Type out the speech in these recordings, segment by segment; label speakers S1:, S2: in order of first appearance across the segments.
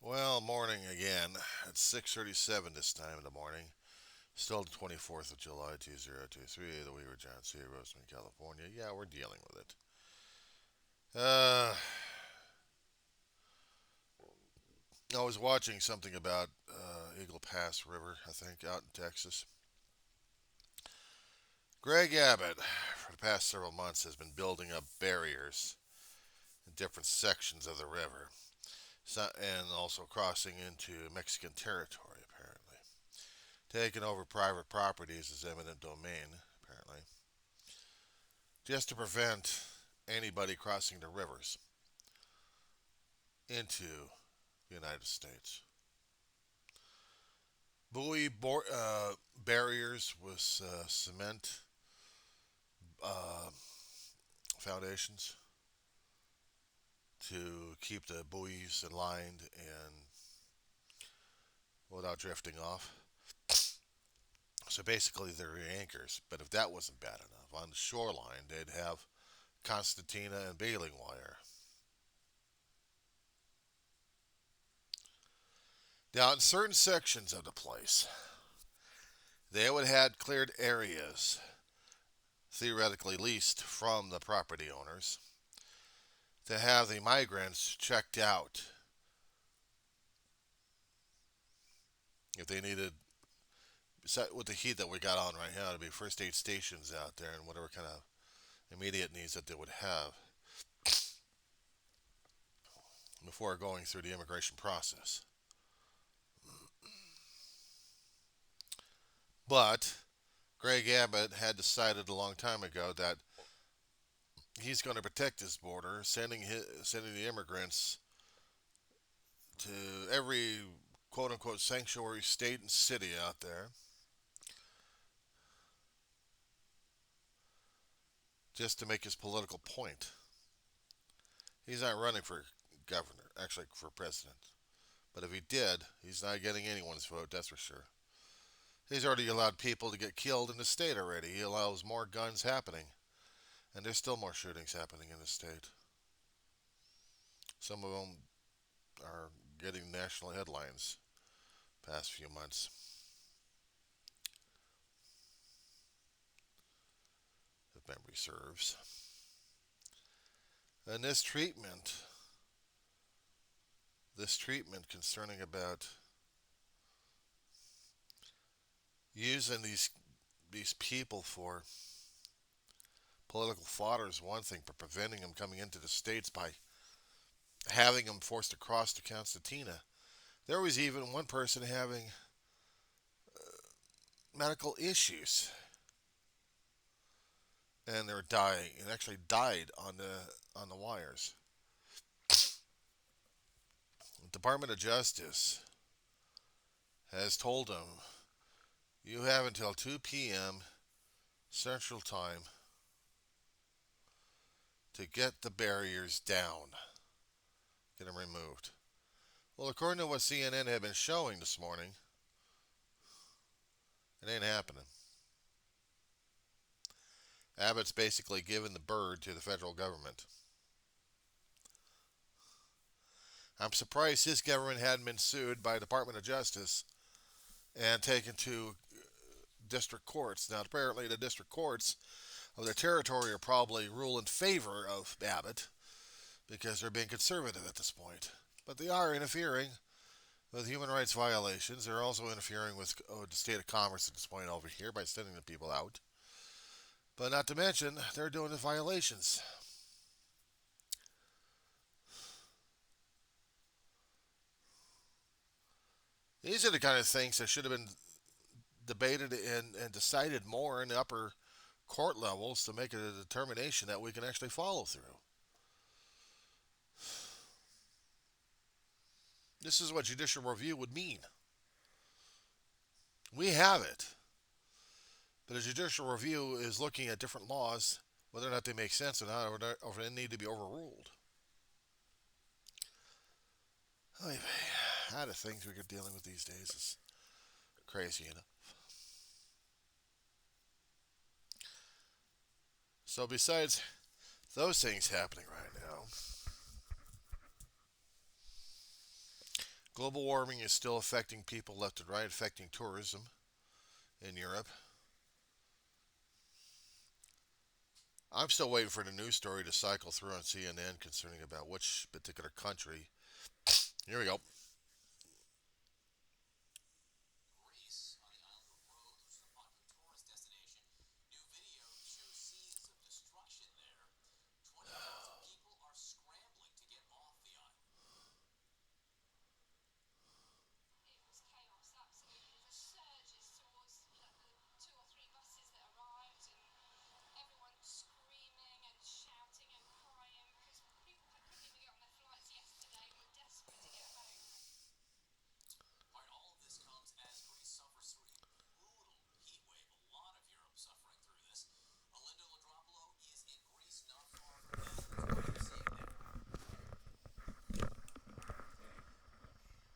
S1: Well, morning again. It's 6:37 this time in the morning. Still the 24th of July, 2023, the Weaver John C. Roseman, California. Yeah, we're dealing with it. I was watching something about Eagle Pass River, I think, out in Texas. Greg Abbott, for the past several months, has been building up barriers in different sections of the river, and also crossing into Mexican territory, apparently. Taking over private properties as eminent domain, apparently, just to prevent anybody crossing the rivers into the United States. Barriers with cement uh, foundations to keep the buoys aligned and without drifting off. So basically, they're anchors. But if that wasn't bad enough, on the shoreline, they'd have concertina and baling wire. Now, in certain sections of the place, they would have cleared areas, theoretically leased from the property owners, to have the migrants checked out if they needed, with the heat that we got on right now, to be first aid stations out there and whatever kind of immediate needs that they would have before going through the immigration process. But Greg Abbott had decided a long time ago that he's going to protect his border, sending the immigrants to every quote unquote sanctuary state and city out there just to make his political point. He's not running for governor, actually for president. But if he did, he's not getting anyone's vote, that's for sure. He's already allowed people to get killed in the state already. He allows more guns happening. And there's still more shootings happening in the state. Some of them are getting national headlines past few months. If memory serves. And this treatment concerning about using these people for political fodder is one thing, but preventing them coming into the states by having them forced across to Constantina. There was even one person having medical issues, and they're dying, and actually died on the wires. The Department of Justice has told them you have until 2 p.m. Central Time to get the barriers down, get them removed. Well, according to what CNN had been showing this morning, it ain't happening. Abbott's basically given the bird to the federal government. I'm surprised his government hadn't been sued by the Department of Justice and taken to district courts. Now, apparently, the district courts of their territory are probably rule in favor of Abbott because they're being conservative at this point. But they are interfering with human rights violations. They're also interfering with the state of commerce at this point over here by sending the people out. But not to mention, they're doing the violations. These are the kind of things that should have been debated and decided more in the upper court levels to make it a determination that we can actually follow through. This is what judicial review would mean. We have it, but a judicial review is looking at different laws, whether or not they make sense or not, or they need to be overruled. Anyway, how the things we're dealing with these days is crazy enough. So besides those things happening right now, Global warming is still affecting people left and right, affecting tourism in Europe. I'm still waiting for the news story to cycle through on CNN concerning about which particular country. Here we go.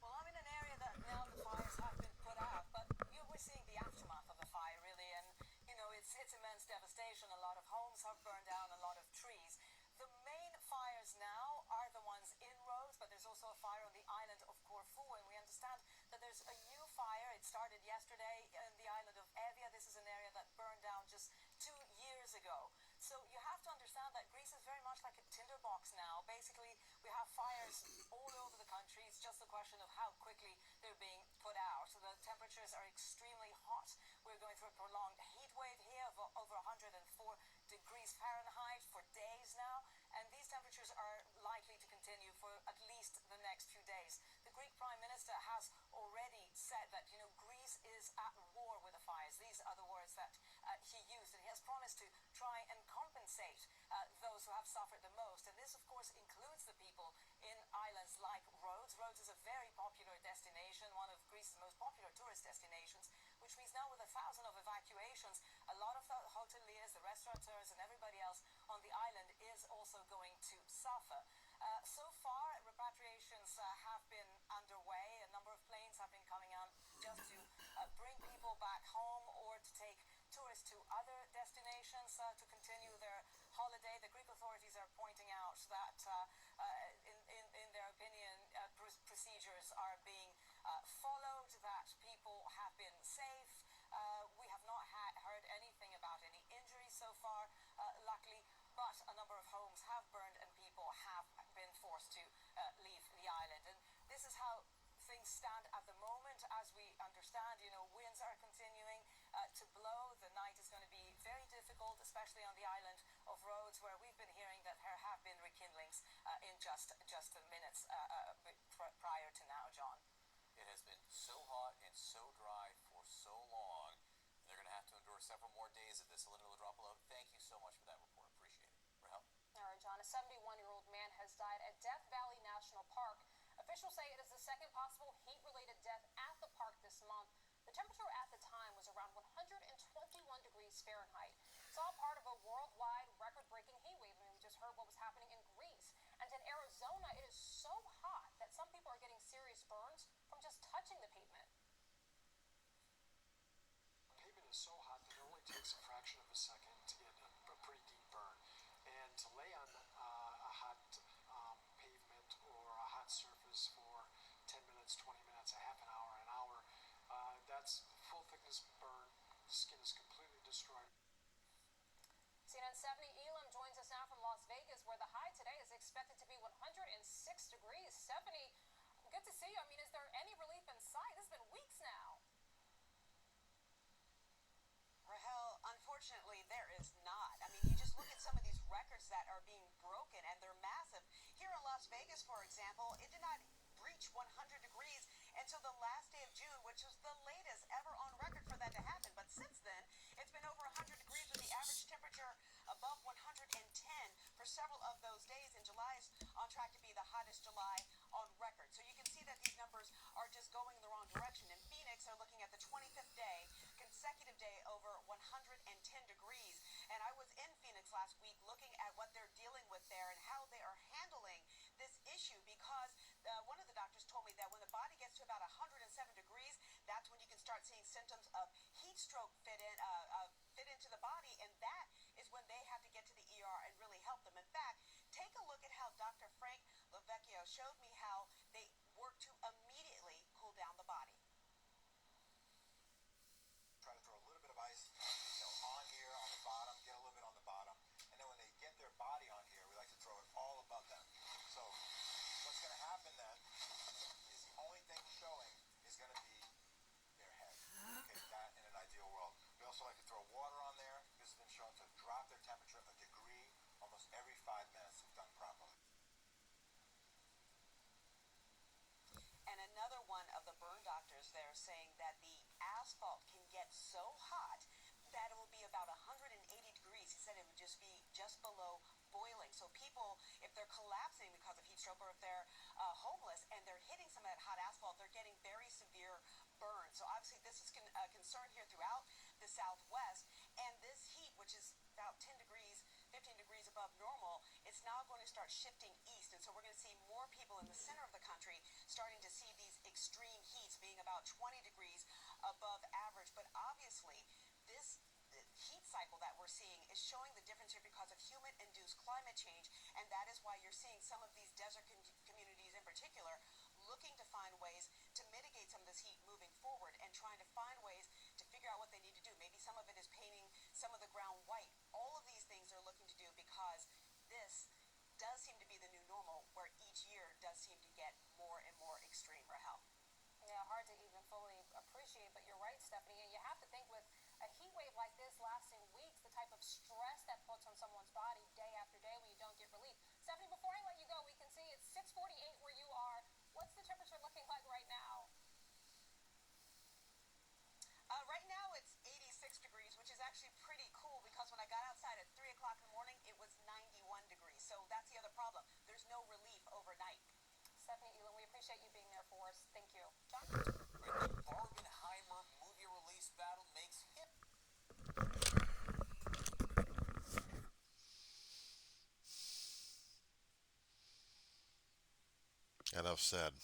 S2: Well, I'm in an area that now the fires have been put out, but we're seeing the aftermath of the fire, really, and it's immense devastation. A lot of homes have burned down, a lot of trees. The main fires now are the ones in Rhodes, but there's also a fire on the island of Corfu, and we understand that there's a new fire. It started yesterday in the island of Evia. This is an area that burned down just 2 years ago. So you have to understand that Greece is very much like a tinderbox now. Basically, we have fires all over the country. It's just a question of how quickly they're being put out. So the temperatures are extremely hot. We're going through a prolonged heat wave here of over 104 degrees Fahrenheit for days now. And these temperatures are likely to continue for at least the next few days. The Greek Prime Minister has already said that, Greece is at war with the fires. These are the words that he used. And he has promised to try and compensate those who have suffered the most. And this, of course, includes the people in islands like Rhodes. Rhodes is a very popular destination, one of Greece's most popular tourist destinations, which means now with 1,000 of evacuations, a lot of the hoteliers, the restaurateurs, and everybody else on the island is also going to suffer. So far, repatriations have been underway. A number of planes have been coming out just to bring people back home or to take tourists to other destinations to continue their holiday. The Greek authorities are pointing out that, in their opinion, procedures are being followed, that people have been safe. We have not heard anything about any injuries so far, luckily, but a number of homes have burned and people have been forced to leave the island. And this is how things stand at the moment. As we understand, winds are continuing to blow. The night is going to be very difficult, especially on the island of Rhodes, where we've been hearing that there have been rekindlings in just the minutes prior to now, John.
S3: It has been so hot and so dry for so long. They're going to have to endure several more days of this. Linda Ladropolo, thank you so much for that report. Appreciate it. Rahel?
S4: All right, John. A 71-year-old man has died at Death Valley National Park. Officials say it is the second possible heat-related death at the park this month. The temperature at the time was around 121 degrees Fahrenheit. It's all part of a worldwide record-breaking heat wave. I mean, we just heard what was happening in Greece. And in Arizona, it is so hot that some people are getting serious burns from just touching the pavement.
S5: The pavement is so hot that it only takes a fraction of a second to get a pretty deep burn. And to lay on a hot pavement or a hot surface for 10 minutes, 20 minutes, a half an hour, that's full thickness burn. The skin is completely destroyed.
S4: CNN 70 Elam joins us now from Las Vegas, where the high today is expected to be 106 degrees. Stephanie, good to see you. I mean, is there any relief in sight? This has been weeks now.
S2: Rahel, unfortunately, there is not. I mean, you just look at some of these records that are being broken, and they're massive. Here in Las Vegas, for example, it did not reach 100 degrees until the last day of June, which was the latest ever on record for that to happen. But since then, it's been over 100 degrees with the average temperature above 110 for several of those days. And July is on track to be the hottest July on record. So you can see that these numbers are just going in the wrong direction. In Phoenix, they're looking at the 25th day, consecutive day over 110 degrees. And I was in Phoenix last week looking at what they're dealing with there and how they are handling this issue, because one of the doctors told me that when the body gets to about 107 degrees, that's when you can start seeing symptoms of heat stroke fit into the body, and that is when they have to get to the ER and really help them. In fact, take a look at how Dr. Frank Lovecchio showed me how they work to immediately burn doctors there saying that the asphalt can get so hot that it will be about 180 degrees. He said it would just be just below boiling. So people, if they're collapsing because of heat stroke, or if they're homeless and they're hitting some of that hot asphalt, they're getting very severe burns. So obviously this is a concern here throughout the Southwest. And this heat, which is about 10 degrees, 15 degrees above normal, it's now going to start shifting east. And so we're going to see more people in the center of the country starting to see these extreme heats being about 20 degrees above average. But obviously, this heat cycle that we're seeing is showing the difference here because of human-induced climate change, and that is why you're seeing some of these desert communities in particular looking to find ways to mitigate some of this heat moving forward and trying to find ways to figure out what they need to do. Maybe some of it is painting some of the ground white. All of these things they're looking to do because this does seem to be the new normal, where each year does seem to get more and more extreme, Rahel.
S4: Yeah, hard to even fully appreciate, but you're right, Stephanie. And you have to think with a heat wave like this lasting weeks, the type of stress that puts on someone's body day after day when you don't get relief. Stephanie, before I let you go, we can see it's 6:48 where you are. What's the temperature looking like right now?
S2: Right now it's 86 degrees, which is actually pretty cool because when I got outside at 3 o'clock in the morning, it was 91 degrees. So that's the other problem. There's no relief overnight.
S4: Stephanie Elam, we appreciate you being there for us. Thank you. John?
S3: The Barbenheimer movie release battle makes hip.
S1: Enough said.